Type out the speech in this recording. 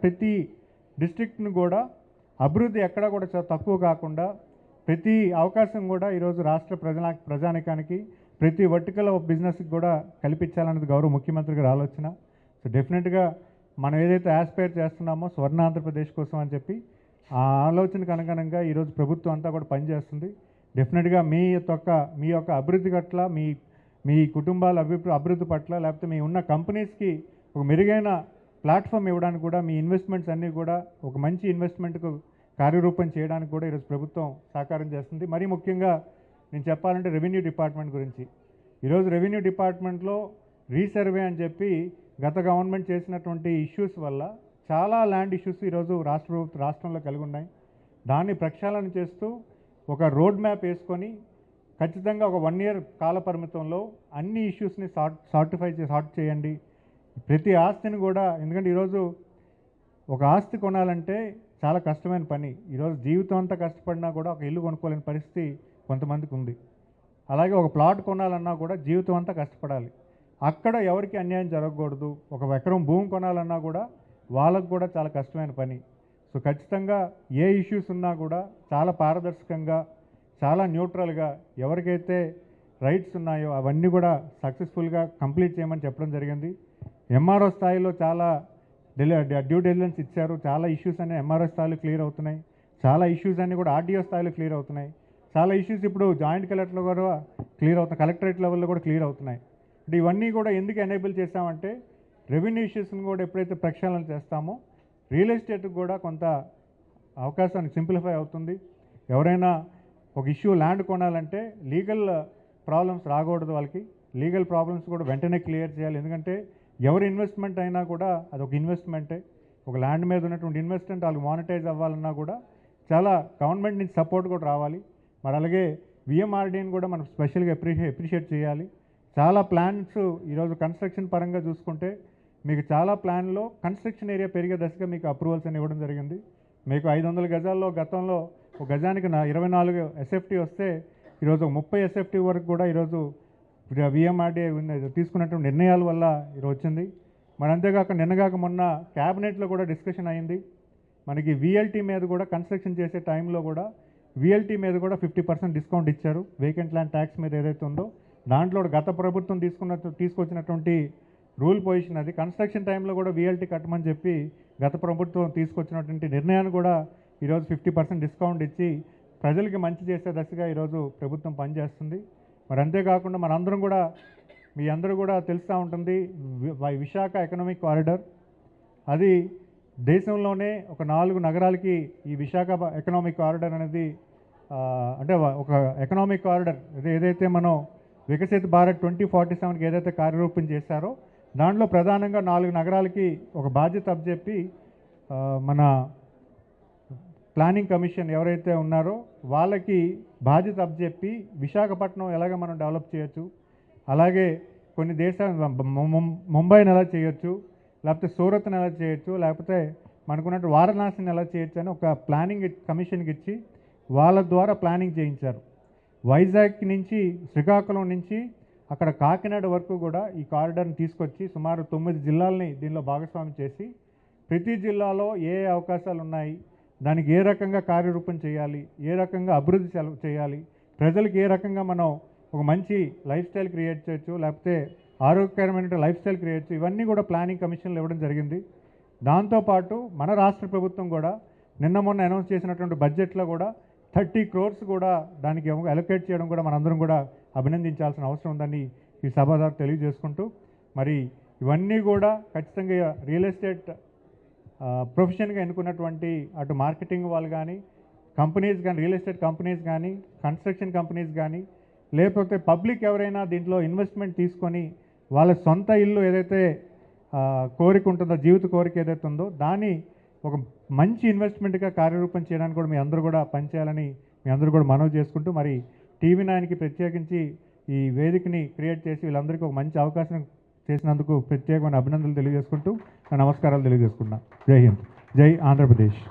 ప్రతి డిస్ట్రిక్ట్ను కూడా అభివృద్ధి ఎక్కడా కూడా తక్కువ కాకుండా ప్రతి అవకాశం కూడా ఈరోజు రాష్ట్ర ప్రజానికానికి ప్రతి వర్టికల్ బిజినెస్కి కూడా కల్పించాలన్నది గౌరవ ముఖ్యమంత్రి గారి ఆలోచన. సో డెఫినెట్గా మనం ఏదైతే ఆస్పైర్ చేస్తున్నామో స్వర్ణ ఆంధ్రప్రదేశ్ కోసం అని చెప్పి ఆ ఆలోచనకు అనుగుణంగా ఈరోజు ప్రభుత్వం అంతా కూడా పనిచేస్తుంది. డెఫినెట్గా మీ యొక్క అభివృద్ధి పట్ల మీ కుటుంబాల అభివృద్ధి పట్ల లేకపోతే మీ ఉన్న కంపెనీస్కి ఒక మెరుగైన ప్లాట్ఫామ్ ఇవ్వడానికి కూడా మీ ఇన్వెస్ట్మెంట్స్ అన్నీ కూడా ఒక మంచి ఇన్వెస్ట్మెంట్కు కార్యరూపం చేయడానికి కూడా ఈరోజు ప్రభుత్వం సహకారం చేస్తుంది. మరీ ముఖ్యంగా నేను చెప్పాలంటే రెవెన్యూ డిపార్ట్మెంట్ గురించి. ఈరోజు రెవెన్యూ డిపార్ట్మెంట్లో రీసర్వే అని చెప్పి గత గవర్నమెంట్ చేసినటువంటి ఇష్యూస్ వల్ల చాలా ల్యాండ్ ఇష్యూస్ ఈరోజు రాష్ట్రంలో కలిగి ఉన్నాయి. దాన్ని ప్రక్షాళన చేస్తూ ఒక రోడ్ మ్యాప్ వేసుకొని ఖచ్చితంగా ఒక 1 year కాల పరిమితంలో అన్ని ఇష్యూస్ని సార్ట్ చేయండి. ప్రతి ఆస్తిని కూడా, ఎందుకంటే ఈరోజు ఒక ఆస్తి కొనాలంటే చాలా కష్టమైన పని. ఈరోజు జీవితం అంతా కష్టపడినా కూడా ఒక ఇల్లు కొనుక్కోలేని పరిస్థితి కొంతమందికి ఉంది. అలాగే ఒక ప్లాట్ కొనాలన్నా కూడా జీవితం అంతా కష్టపడాలి. అక్కడ ఎవరికి అన్యాయం జరగకూడదు. ఒక ఎకరం భూమి కొనాలన్నా కూడా వాళ్ళకు కూడా చాలా కష్టమైన పని. సో ఖచ్చితంగా ఏ ఇష్యూస్ ఉన్నా కూడా చాలా పారదర్శకంగా, చాలా న్యూట్రల్గా ఎవరికైతే రైట్స్ ఉన్నాయో అవన్నీ కూడా సక్సెస్ఫుల్గా కంప్లీట్ చేయమని చెప్పడం జరిగింది. ఎంఆర్ఓ స్థాయిలో చాలా డ్యూ డెలిజెన్స్ ఇచ్చారు. చాలా ఇష్యూస్ అన్నీ ఎంఆర్ఓ స్థాయిలో క్లియర్ అవుతున్నాయి. చాలా ఇష్యూస్ అన్నీ కూడా ఆర్డీఓ స్థాయిలో క్లియర్ అవుతున్నాయి. చాలా ఇష్యూస్ ఇప్పుడు జాయింట్ కలెక్టర్లో కూడా క్లియర్ అవుతున్నాయి, కలెక్టరేట్ లెవెల్లో కూడా క్లియర్ అవుతున్నాయి. అంటే ఇవన్నీ కూడా ఎందుకు ఎనేబుల్ చేస్తామంటే రెవెన్యూ ఇష్యూస్ని కూడా ఎప్పుడైతే ప్రక్షాళన చేస్తామో రియల్ ఎస్టేట్కి కూడా కొంత అవకాశాన్ని సింప్లిఫై అవుతుంది. ఎవరైనా ఒక ఇష్యూ ల్యాండ్ కొనాలంటే లీగల్ ప్రాబ్లమ్స్ రాకూడదు. వాళ్ళకి లీగల్ ప్రాబ్లమ్స్ కూడా వెంటనే క్లియర్ చేయాలి. ఎందుకంటే ఎవరి ఇన్వెస్ట్మెంట్ అయినా కూడా అదొక ఇన్వెస్ట్మెంటే. ఒక ల్యాండ్ మీద ఉన్నటువంటి ఇన్వెస్ట్మెంట్ వాళ్ళకి మానిటైజ్ అవ్వాలన్నా కూడా చాలా గవర్నమెంట్ నుంచి సపోర్ట్ కూడా రావాలి. మరి అలాగే విఎంఆర్డీని కూడా మనం స్పెషల్గా అప్రిషియేట్ చేయాలి. చాలా ప్లాన్స్ ఈరోజు కన్స్ట్రక్షన్ పరంగా చూసుకుంటే మీకు చాలా ప్లాన్లో కన్స్ట్రక్షన్ ఏరియా పెరిగే దశగా మీకు అప్రూవల్స్ అని ఇవ్వడం జరిగింది. మీకు 500 గజాల్లో గతంలో ఒక గజానికి 24 ఎస్ఎఫ్టీ వస్తే ఈరోజు 30 ఎస్ఎఫ్టీ వరకు కూడా ఈరోజు విఎంఆర్డీ తీసుకున్నటువంటి నిర్ణయాల వల్ల ఈరోజు వచ్చింది. మరి అంతేకాక నిన్నగాక మొన్న క్యాబినెట్లో కూడా డిస్కషన్ అయింది. మనకి విఎల్టీ మీద కూడా కన్స్ట్రక్షన్ చేసే టైంలో కూడా విఎల్టీ మీద కూడా 50% డిస్కౌంట్ ఇచ్చారు. వేకెంట్ ల్యాండ్ ట్యాక్స్ మీద ఏదైతే ఉందో దాంట్లో గత ప్రభుత్వం తీసుకొచ్చినటువంటి రూల్ పొజిషన్ అది. కన్స్ట్రక్షన్ టైంలో కూడా విఎల్టీ కట్టమని చెప్పి గత ప్రభుత్వం తీసుకొచ్చినటువంటి నిర్ణయాన్ని కూడా ఈరోజు 50% డిస్కౌంట్ ఇచ్చి ప్రజలకి మంచి చేసే దశగా ఈరోజు ప్రభుత్వం పనిచేస్తుంది. మరి అంతేకాకుండా మనందరం కూడా, మీ అందరూ కూడా తెలుస్తూ ఉంటుంది, విశాఖ ఎకనామిక్ కారిడార్ అది దేశంలోనే ఒక 4 నగరాలకి ఈ విశాఖ ఎకనామిక్ కారిడార్ అనేది అంటే ఒక ఎకనామిక్ కారిడార్ ఏదైతే మనం వికసిత్ భారత్ 2047కి ఏదైతే కార్యరూపం చేశారో దాంట్లో ప్రధానంగా 4 నగరాలకి ఒక బాధ్యత అప్పచెప్పి మన ప్లానింగ్ కమిషన్ ఎవరైతే ఉన్నారో వాళ్ళకి బాధ్యత అప్పచెప్పి విశాఖపట్నం ఎలాగ మనం డెవలప్ చేయొచ్చు, అలాగే కొన్ని దేశాలు ముంబైని ఎలా చేయొచ్చు, లేకపోతే సూరత్ని ఎలా చేయొచ్చు, లేకపోతే మనకున్నట్టు వారణాసిని ఎలా చేయొచ్చు అని ఒక ప్లానింగ్ కమిషన్కి ఇచ్చి వాళ్ళ ద్వారా ప్లానింగ్ చేయించారు. వైజాగ్ నుంచి శ్రీకాకుళం నుంచి అక్కడ కాకినాడ వరకు కూడా ఈ కారిడార్ని తీసుకొచ్చి సుమారు 9 జిల్లాలని దీనిలో భాగస్వామ్యం చేసి ప్రతి జిల్లాలో ఏ అవకాశాలు ఉన్నాయి, దానికి ఏ రకంగా కార్యరూపం చేయాలి, ఏ రకంగా అభివృద్ధి చేయాలి, ప్రజలకు ఏ రకంగా మనం ఒక మంచి లైఫ్ స్టైల్ క్రియేట్ చేయొచ్చు, లేకపోతే ఆరోగ్యకరమైన లైఫ్ స్టైల్ క్రియేట్ చేయొచ్చు, ఇవన్నీ కూడా ప్లానింగ్ కమిషన్లు ఇవ్వడం జరిగింది. దాంతోపాటు మన రాష్ట్ర ప్రభుత్వం కూడా నిన్న మొన్న అనౌన్స్ చేసినటువంటి బడ్జెట్లో కూడా 30 crores కూడా దానికి అలొకేట్ చేయడం కూడా మనందరం కూడా అభినందించాల్సిన అవసరం ఉందని ఈ సభ ద్వారా తెలియజేసుకుంటూ, మరి ఇవన్నీ కూడా ఖచ్చితంగా రియల్ ఎస్టేట్ ప్రొఫెషన్గా ఎన్నుకున్నటువంటి అటు మార్కెటింగ్ వాళ్ళు కానీ, కంపెనీస్ కానీ, రియల్ ఎస్టేట్ కంపెనీస్ కానీ, కన్స్ట్రక్షన్ కంపెనీస్ కానీ, లేకపోతే పబ్లిక్ ఎవరైనా దీంట్లో ఇన్వెస్ట్మెంట్ తీసుకొని వాళ్ళ సొంత ఇల్లు ఏదైతే కోరిక ఉంటుందో, జీవిత కోరిక ఏదైతే ఉందో దాన్ని ఒక మంచి ఇన్వెస్ట్మెంట్గా కార్యరూపం చేయడానికి కూడా మీ అందరూ కూడా పనిచేయాలని మీ అందరూ కూడా మనవి చేసుకుంటూ, మరి TV9కి ప్రత్యేకించి ఈ వేదికని క్రియేట్ చేసి వీళ్ళందరికీ ఒక మంచి అవకాశం చేసినందుకు ప్రత్యేకమైన అభినందనలు తెలియజేసుకుంటూ నా నమస్కారాలు తెలియజేసుకున్నా. జై హింద్, జై ఆంధ్రప్రదేశ్.